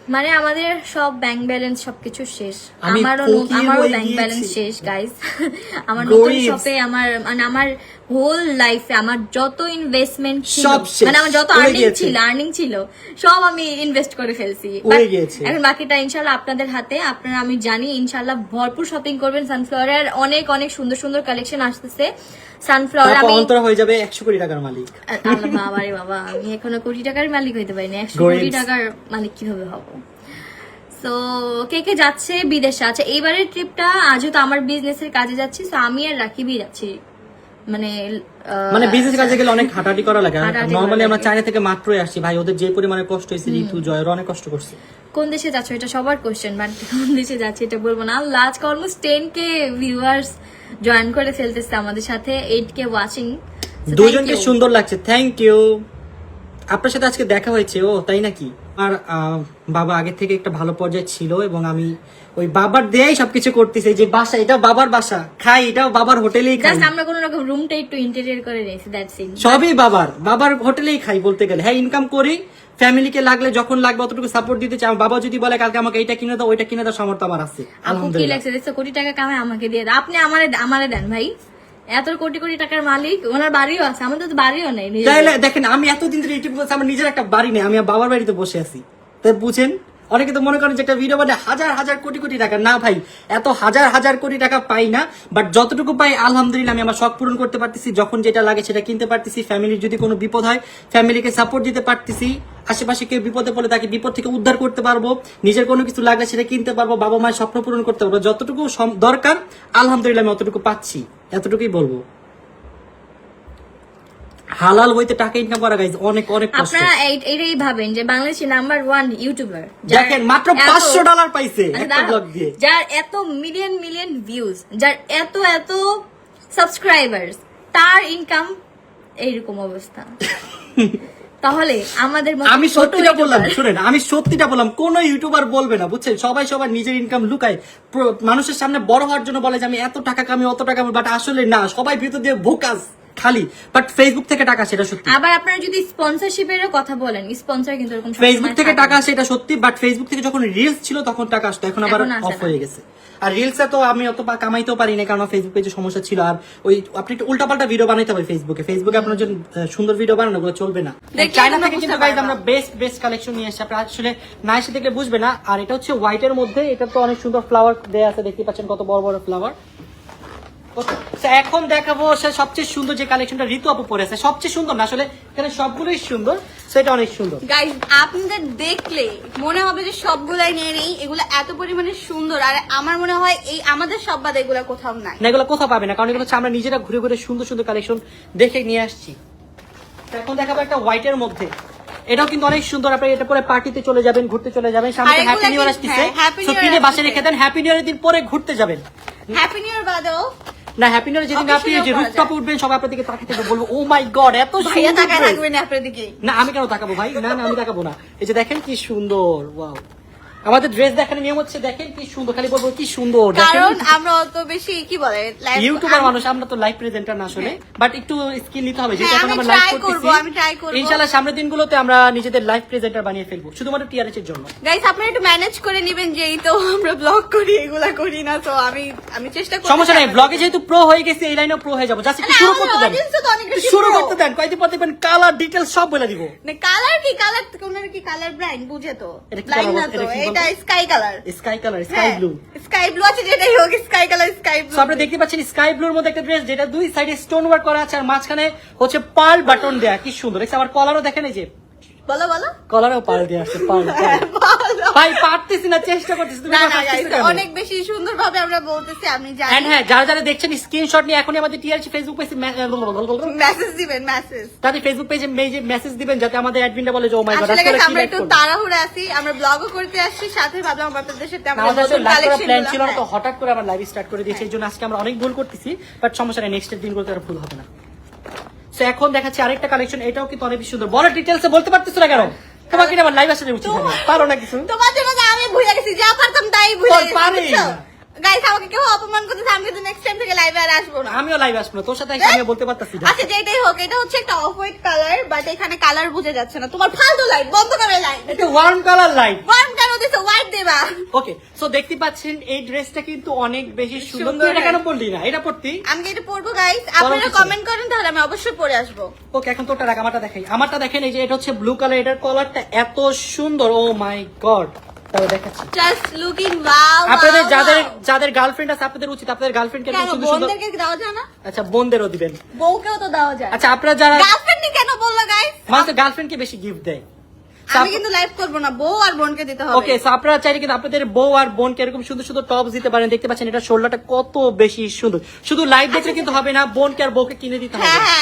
মানে আমাদের সব ব্যাংক ব্যালেন্স সবকিছু শেষ। আমি আমারও ব্যাংক ব্যালেন্স শেষ গাইস। আমার নতুন গরিব। শপে আমার হোল লাইফে আমার যত ইনভেস্টমেন্ট ছিল, সব শেষ, মানে আমার যত উড়ে গিয়েছে। আর্নিং ছিল সব আমি ইনভেস্ট করে ফেলছি। উড়ে But গিয়েছে। এখন বাকিটা ইনশাআল্লাহ আপনাদের হাতে। আপনারা আমি জানি ইনশাআল্লাহ ভরপুর শপিং করবেন। সানফ্লাওয়ারের অনেক অনেক সুন্দর সুন্দর কালেকশন আসতেছে। সানফ্লাওয়ার তারপর আমি অন্তরা হয়ে যাবে 100 কোটি টাকার মালিক। আল্লাহ বাবা রে বাবা, আমি এখনো কোটি টাকার মালিক হইতে পারিনি। 100 গরিব। কোটি টাকার মালিক কিভাবে হব? সো কে কে যাচ্ছে বিদেশে? আচ্ছা, এইবারের ট্রিপটা যেহেতু আমার বিজনেসের কাজে যাচ্ছি, তো আমি আর রাকিবই যাচ্ছি। মানে বিজনেস কাজে গেলে অনেক হাঁটাহাঁটি করা লাগে। হাঁটাহাঁটি নরমালি করা আমরা লাগে। চায়না থেকে মাত্রই আসছি ভাই, ওদের যে পরিমাণে কষ্ট হয়েছে, ঋতু জয়ের অনেক কষ্ট করছে। কোন দেশে যাচ্ছ এটা সবার কোশ্চেন, বাট কোন দেশে যাচ্ছে এটা বলবো না। আল্লাহ, আজকে অলমোস্ট 10K ভিউয়ার্স জয়েন করে ফেলতেছে আমাদের সাথে, 8K ওয়াচিং। দুজনকে সুন্দর লাগছে, থ্যাংক ইউ। আপনার সাথে আজকে দেখা হয়েছে, ও তাই নাকি? আর বাবা আগে থেকে একটা ভালো পর্যায়ে ছিল এবং আমি ওই বাবার দেয়াই সবকিছু করতেছি। যে বাসা, এটা বাবার বাসা, খাই এটাও বাবার হোটেলেই খাই, জাস্ট আমরা কোনো রকম রুমটা একটু ইন্টেরিয়র করে নিয়েছি, দ্যাটস ইট। সবই বাবার হোটেলেই খাই বলতে গেলে। হ্যাঁ, ইনকাম করি, ফ্যামিলিকে লাগলে যখন লাগবে অতটুকু সাপোর্ট দিতে চাই। আমার বাবা যদি বলে কালকে আমাকে এইটা কিনে দাও, ওইটা কিনে দাও, সামর্থ্য আমার আছে আপু কি আলহামদুলিল্লাহ। লাগছে দেখছো? কোটি টাকা কামায় আমাকে দিয়ে দাও। আপনি আমারে দেন ভাই, এত কোটি কোটি টাকার মালিক। ওনার বাড়িও আছে, আমাদের তো বাড়িও নেই নিজের। তাইলে দেখেন, আমি এতদিন ধরে ইউটিউব করছি, আমার নিজের একটা বাড়ি নেই, আমি আমার বাবার বাড়িতে বসে আছি। তাই বুঝেন, অনেকে তো মনে করেন যে একটা ভিডিও মানে হাজার হাজার কোটি কোটি টাকা। না ভাই, এত হাজার হাজার কোটি টাকা পাই না, বাট যতটুকু পাই আলহামদুলিল্লাহ আমি আমার শখ পূরণ করতে পারতেছি। যখন যেটা লাগে সেটা কিনতে পারতেছি। ফ্যামিলির যদি কোনো বিপদ হয় ফ্যামিলিকে সাপোর্ট দিতে পারতেছি। আশেপাশে কেউ বিপদে পড়লে তাকে বিপদ থেকে উদ্ধার করতে পারবো। নিজের কোনো কিছু লাগলে সেটা কিনতে পারবো। বাবা মায়ের স্বপ্ন পূরণ করতে পারবো। যতটুকু দরকার আলহামদুলিল্লাহ আমি অতটুকু পাচ্ছি, এতটুকুই বলবো। হালাল হইতে টাকা ইনকাম করা গাইজ অনেক অনেক কষ্ট। আপনারা এইটাই ভাবেন যে বাংলাদেশি নাম্বার 1 ইউটিউবার, দেখেন মাত্র $500 পাইছে একটা ব্লগ দিয়ে, যার এত মিলিয়ন মিলিয়ন ভিউজ, যার এত এত সাবস্ক্রাইবার্স, তার ইনকাম এইরকম অবস্থা। তাহলে আমাদের মতো আমি ছোট সত্যিটা বললাম, YouTuber- শুনেন আমি সত্যিটা বললাম, কোন ইউটিউবার বলবে না, বুঝছেন? সবাই সবার নিজের ইনকাম লুকায়, মানুষের সামনে বড় হওয়ার জন্য বলে যে আমি এত টাকা কামি অত টাকা, বাট আসলে না, সবাই ভিতর দিয়ে ভোকাস খালি। বাট ফেসবুক থেকে টাকা, সেটা সত্যি। আবার আপনারা যদি স্পন্সরশিপের কথা বলেন, স্পন্সর কিন্তু এরকম সবসময় ফেসবুক থেকে থাকে টাকা না। আসে, এটা সত্যি। বাট ফেসবুক থেকে যখন রিলস ছিল তখন টাকা আসতো, এখন আবার এখন আসে অফ না। হয়ে গেছে। আর রিলসে তো আমি অত কামাইতেও পারি না, কারণ ফেসবুক পেজে সমস্যা ছিল। আর ওই আপনি একটু উল্টাপাল্টা ভিডিও বানাইতে হবে ফেসবুকে আপনার জন্য সুন্দর ভিডিও বানানো, ওগুলো চলবে না। দেখলে চায়না তোমরা থেকে কিন্তু বুঝতে গাইজ পারবা। আমরা বেস্ট কালেকশন নিয়ে এসেছি। আপনারা আসলে না এসে দেখলে বুঝবে না। আর এটা হচ্ছে হোয়াইটের মধ্যে, এটা তো অনেক সুন্দর ফ্লাওয়ার দেয়া আছে, দেখতে পাচ্ছেন কত বড় বড় ফ্লাওয়ার। এখন দেখাবো সবচেয়ে সুন্দর যে কালেকশনটা ঋতু আপু পরেছে। সবচেয়ে সুন্দর না, আসলে এখানে সবগুলোই সুন্দর, সেটা অনেক সুন্দর। গাইস, আপনাদের দেখলে মনে হবে যে সবগুলাই নিয়ে নেই, এগুলো এত পরিমাণে সুন্দর। আর আমার মনে হয় এই আমাদের সব বাদে এগুলো কোথাও নাই। না, এগুলো কোথাও পাবে না, কারণ এগুলো হচ্ছে আমরা নিজেরা ঘুরে ঘুরে সুন্দর সুন্দর কালেকশন দেখে নিয়ে আসছি। তো এখন দেখাবো একটা হোয়াইটের মধ্যে, এটাও কিন্তু অনেক সুন্দর। আপনি এটা পরে পার্টিতে চলে যাবেন, ঘুরতে চলে যাবেন, সামনে আর হ্যাপি এগুলা নিউ ইয়ার কি- আসতেছে, হ্যাঁ, Happy তো New Year কিনে বাসায় আসতেছে। রেখে দেন, হ্যাপি নিউ ইয়ারের দিন পরে ঘুরতে যাবেন। হ্যাপি নিউ ইয়ার বাদেও না, হ্যাপি নিউ ইয়ার যেদিন আপনি Occasion-এও যে করা রুফটপে উঠবেন, সবাই আপনার দিকে তাকিয়ে থাকবে, বলবো ও মাই গড এত ভাইয়া সুন্দর তাকায় dress। থাকবেন আপনার দিকে। না, আমি কেন তাকাবো ভাই? না না, আমি তাকাবো না। এই যে দেখেন কি সুন্দর, ওয়াও। আমাদের ড্রেস দেখানোর নিয়ম হচ্ছে, দেখেন কি সুন্দর, খালি বলবো কি সুন্দর। কারণ আমরা অত বেশি কি বলে ইউটিউবার মানুষ, আমরা তো লাইভ প্রেজেন্টার না আসলে, বাট একটু স্কিল নিতে হবে, যেটা হ্যাঁ, এখন আমি আমরা লাইভ try করতেছি। করবো, আমি try করবো। ইনশাআল্লাহ সামনের দিনগুলোতে আমরা নিজেদের লাইভ প্রেজেন্টার বানিয়ে ফেলবো, শুধুমাত্র টিআরএচ এর জন্য। গাইস, আপনারা একটু ম্যানেজ করে নেবেন যে এই তো আমরা ব্লগ করি, এগুলা করি না। তো আমি চেষ্টা করি। সমস্যা নাই, ব্লগে যেহেতু প্রো হয়ে গেছে, এই লাইনেও প্রো হয়ে যাবো। জাস্ট একটু না, শুরু আমার করতে দেন, audience-ও তো অনেক বেশি শুরু pro। করতে দেন, কয়দিন পর দেখবেন কালার ডিটেইলস সব বলে দিব। কালার কি কালার, ওনার কি কালার ব্লাইন্ড বুঝে তো, এটা কি ব্লাইন্ড colour না বলতো? তো, এটা কি এটা বলতো? Sky colour. Sky colour, sky blue. Sky blue আছে, যেটাই হোক sky colour, sky blue. So আপনারা দেখতে পাচ্ছেন স্কাই ব্লুর মধ্যে একটা ড্রেস, যেটা দুই সাইডে স্টোন ওয়ার্ক করা আছে, আর মাঝখানে হচ্ছে পার্ল বাটন দেয়া, কি সুন্দর। দেখছেন আবার কলারও দেখেন, এই যে বলো বলো। কলারেও পার্ল দেয়া আছে, পার্ল। বলো। ভাই পারতেছি না, চেষ্টা করতেছি, তুমি না না পারতেছো guys, কেন? অনেক বেশি সুন্দরভাবে আমরা বলতেছি, আমি জানি। এন্ড হ্যাঁ, যারা যারা দেখছেন স্ক্রিনশট নিয়ে এখনই আমাদের টিআরসি ফেসবুক পেজে মেসেজ দিবেন, মেসেজ। তাদের ফেসবুক পেজে মেসেজ দিবেন, যাতে আমাদের অ্যাডমিনটা বলে যে ও মাই গড আসলে আজকে guys, কি আমরা লাইভ একটু করব। তাড়াহুড়ো আছি, আমরা ব্লগও করতে আসছি, সাথে ভাবলাম আপনাদের সাথে আমরা আমাদের নতুন লাইভ করার কালেকশন প্ল্যান ছিল না, তো হঠাৎ করে আমরা লাইভ স্টার্ট করে দিয়েছি, এই জন্য আজকে আমরা অনেক ভুল করতেছি, বাট সমস্যা নেই, নেক্সট দিনগুলোতে আর ভুল হবে না। সো এখন দেখাচ্ছি আরেকটা কালেকশন, এটাও কিন্তু অনেক বেশি সুন্দর। বড় ডিটেইলসে বলতে পারতেছো না কেন? তোমাকে আবার লাইভ আসলে উচিত হবে, পারো না কিছু। তোমার জন্য যে আমি ভুলে গেছি, যা পারতাম তাই ভুলে তোর গেছি, পারি বুঝছো? না। গাইস, আমাকে কেউ অপমান করতেছে, আমি কিন্তু নেক্সট টাইম থেকে লাইভে আর আসবো না। আমিও লাইভ আসবো না, তোর সাথে এসে আমিও বলতে পারতাছি না। আচ্ছা, যেটাই হোক, এটা হচ্ছে একটা অফ হোয়াইট কালার, বাট এখানে কালার বোঝা যাচ্ছে না। তোমার ফালতু লাইট বন্ধ করে লাইট। এটা ওয়ার্ম কালার লাইট। ওয়ার্ম কেন দিছো? দিবা ওকে সো দেখতে পাচ্ছেন এই ড্রেসটা কিন্তু অনেক বেশি সুন্দর সুন্দর তুই এটা কেন পরলি না এটা পরতি আমি কি এটা পরবো গাইস আপনারা কিছু কমেন্ট করেন তাহলে আমি অবশ্যই পরে আসবো ওকে এখন তোরটা রাখ আমারটা দেখাই আমারটা দেখেন এই যে এটা হচ্ছে ব্লু কালার এটার কলারটা এত সুন্দর ও মাই গড তাহলে দেখাচ্ছি জাস্ট লুকিং ওয়াও আপনাদের যাদের গার্লফ্রেন্ড আছে আপনাদের উচিত আপনাদের গার্লফ্রেন্ডকে কেন সুন্দর সুন্দর বোনদেরকে দেওয়া যায় না আচ্ছা বোনদেরও দিবেন বউকেও তো দেওয়া যায় আচ্ছা আপনারা যারা গার্লফ্রেন্ড কেন বললো গাইস মানুষ গার্লফ্রেন্ডকে বেশি গিফট দেয় আমি কিন্তু লাইভ করব না বউ আর বোনকে দিতে হবে ওকে সো আপনারা চাইলে কিন্তু আপনাদের বউ আর বোনকে এরকম সুন্দর সুন্দর টপস দিতে পারেন দেখতে পাচ্ছেন এটা শোল্ডারটা কত বেশি সুন্দর শুধু লাইভ দেখলে কিন্তু হবে না বোনকে আর বউকে কিনে দিতে হবে হ্যাঁ হ্যাঁ